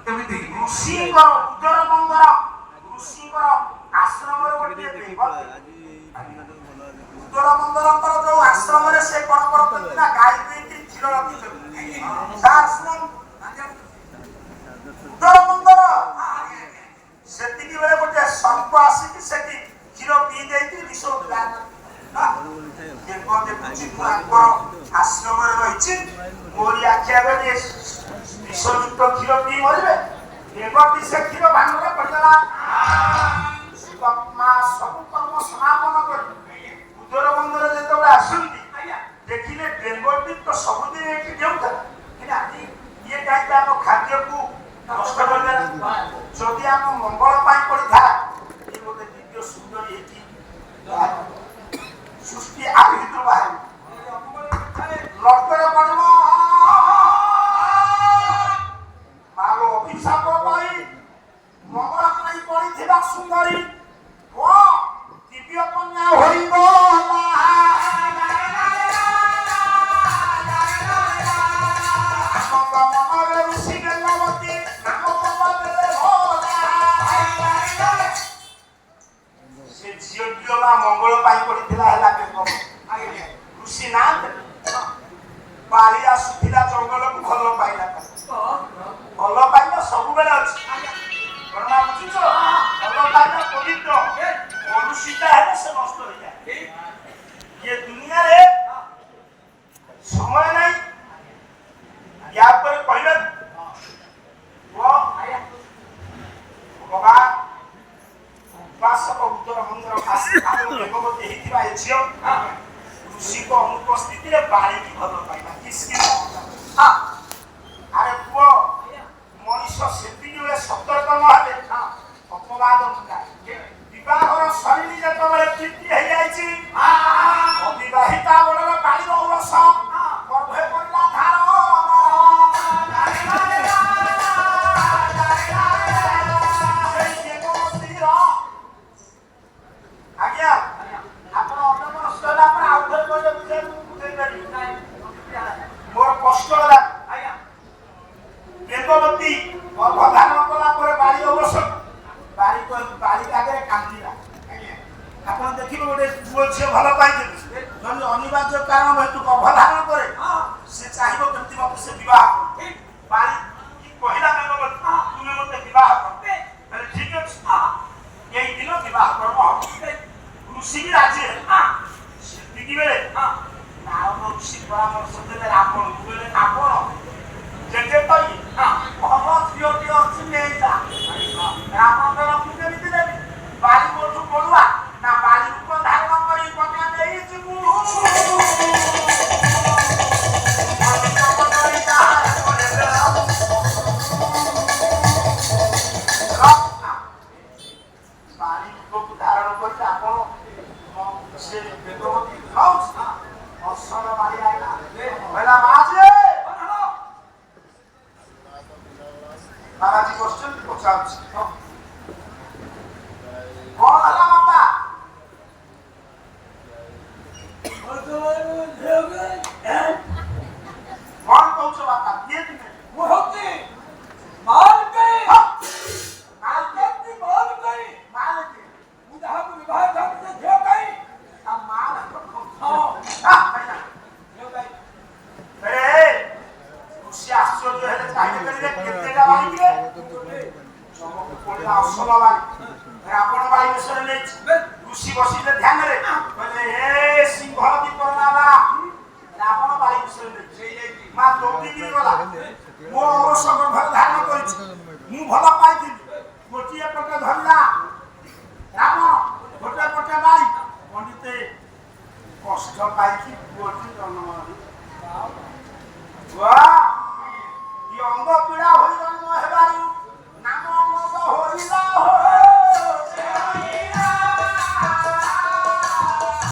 ଏମିତି ଋଷିଙ୍କର ଉଦର ମଙ୍ଗଳ ଋଷିଙ୍କର ଆଶ୍ରମରେ ଗୋଟିଏ ଦେବ ଉଦର ମଙ୍ଗଳଙ୍କର ଯୋଉ ଆଶ୍ରମରେ ସେ କଣ କରୁଛନ୍ତି ନା ଗାଈ ଦୁଇଟି କ୍ଷୀର ରଖିଛନ୍ତି। ଉଦର ମଙ୍ଗଳ ସେତିକି ବେଳେ ଗୋଟେ ସର୍ପ ଆସିକି ସେଠି କ୍ଷୀର ପିଇ ଦେଇକି ବିଷ ଆଶ୍ରମରେ ରହିଛି ମୋରି ଆଖି ଆଗରେ ବିଷଯୁକ୍ତ କ୍ଷୀର ପିଇ ମରିବେ। ଦେବତୀ ସେ କ୍ଷୀର ଭାଙ୍ଗରେ ପଡ଼ିଗଲା। ମା ସବୁ କର୍ମ ସମାପନ କରି ଉଦର ବନ୍ଦର ଯେତେବେଳେ ଆସନ୍ତି ଦେଖିଲେ ଦେବତୀ ତ ସବୁଦିନ ଏଠି ଦେଉଥିଲା କିନ୍ତୁ ଆଜି ଇଏ କାହିଁକି ଆମ ଖାଦ୍ୟକୁ ନଷ୍ଟ କରିଦେଲା। ଯଦି ଆମ ମଙ୍ଗଳ ପାଇଁ ପଡ଼ିଥାଏ ଇଏ ଗୋଟେ ଦିବ୍ୟ ସୁନ୍ଦରୀ ହେଇକି ସୃଷ୍ଟି ଆରି ଭିତରୁ ବାହାରିବ ଲଟରେ ପଡ଼ିବ। ମାର ଅଭିଶାପ ପାଇଁ ମଙ୍ଗଳ ପାଇଁ ପଡ଼ିଥିବା ସୁନ୍ଦରୀ ଦିବ୍ୟ କନ୍ୟା ହୋଇବ। ମନରେ ଋଷି ବେଲବତୀ ନାମ ସେ ଝିଅଟିର ବା ମଙ୍ଗଳ ପାଇଁ ପଡ଼ିଥିଲା ହେଲା ଋଷି ନା ବାଳି ଆସୁଥିଲା ଜଙ୍ଗଲକୁ ଭଲ ପାଇଲା। ଭଲ ପାଇବା ସବୁବେଳେ ଅଛି କଣ ନା ବୁଝୁଛ? ଭଲ ପାଇବା ପବିତ୍ର ମନୁଷ୍ୟଟା ହେଲେ ସେ ନଷ୍ଟ ହେଇଯାଏ। ଇଏ ଦୁନିଆରେ ସମୟ ନାହିଁ ୟା ଉପରେ କହିଲେ ଭଗବାନ ଉପାସକ ଉତ୍ତର ମନ୍ଦିର ଦେବବତୀ ହେଇଥିବା ଏ ଝିଅ ଋଷିଙ୍କ ଅନୁପସ୍ଥିତିରେ ବାଳିକି ଭଲ ପାଇଲା। ଆରେ ପୁଅ ମଣିଷ ସେତିକି ବେଳେ ସତର୍କ ନହେଲେ ଅପବାଦ ବିବାହର ଶୈଳୀ ଯେତେବେଳେ ପ୍ରୀତି ହେଇଯାଇଛି ଅବିବାହିତା ବେଳର ବାଳିର ରସ ଗର୍ଭେ ପଡ଼ିଲା ଧାର। ଆଜ୍ଞା ଆପଣ ଅନ୍ୟମନସ୍କ ହେଲା ପରେ ଆଉ ଥରେ କହିଲେ ବୁଝେଇ ପାରିବି ମୋର କଷ୍ଟ ହେଲା। ଦେବବତୀ ଗର୍ଭଧାରଣ କଲା ପରେ ବାଳି ଅବଶ୍ୟ ବାଳି ଆଗରେ କାନ୍ଦିଲା। ଆପଣ ଦେଖିବେ ଗୋଟେ ପୁଅ ଝିଅ ଭଲ ପାଇଛନ୍ତି ଯଦି ଅନିବାର୍ଯ୍ୟ କାରଣ ହେତୁ ଗର୍ଭଧାରଣ କରେ ସେ ଚାହିଁବ କେମିତି ମତେ ସେ ବିବାହ କରେ। ବାଳି କହିଲା ଦେବବତୀ ତୁମେ ମତେ ବିବାହ କର ତାହେଲେ ଠିକ ଅଛି ଏଇ ଦିନ ବିବାହ କର୍ମ ହବ। ଋଷି ବି ରାଜି ହେଲେ ସେତିକି ବେଳେ ନାରଦ ଋଷି ପରାମର୍ଶ ଦେଲେ ରାବଣକୁ କହିଲେ ରାବଣ ଯେତେ ତ ଭଲ ଝିଅଟି ଅଛି ନେଇଯା। ରାବଣ ରଖି କେମିତି ଦେବି ବାଳି ମୋଠୁ ପଡୁଆ ନା ବାଳି ରୂପ ଧାରଣ କରି କନ୍ୟା ଦେଇଯିବୁ। ବାଳି ରୂପକୁ ଧାରଣ କରି ଆପଣ ସେ ବେଦବତୀ ଖାଉଛି ଅସଲ ବାଳି ଆଇଲା କହିଲା ମା ଯେ ବାବାଜୀ ବସିଛନ୍ତି ପଚାରୁଛି କଣ ହେଲା ବାପା? କଣ କହୁଛ ବାପା? କିଏ ତୁମେ? ଋଷି ବସିଲେ ଧ୍ୟାନରେ କହିଲେ ଏ ସିଂହ ଦୀପର ନାବା ରାବଣ ବାଳି ବିଷୟରେ ମା ଦୌଡ଼ିକି ଗଲା ମୋ ଅବଶ୍ୟ ଗର୍ଭ ଧାରଣ କରିଛି ମୁଁ ଭଲ ପାଇଥିଲି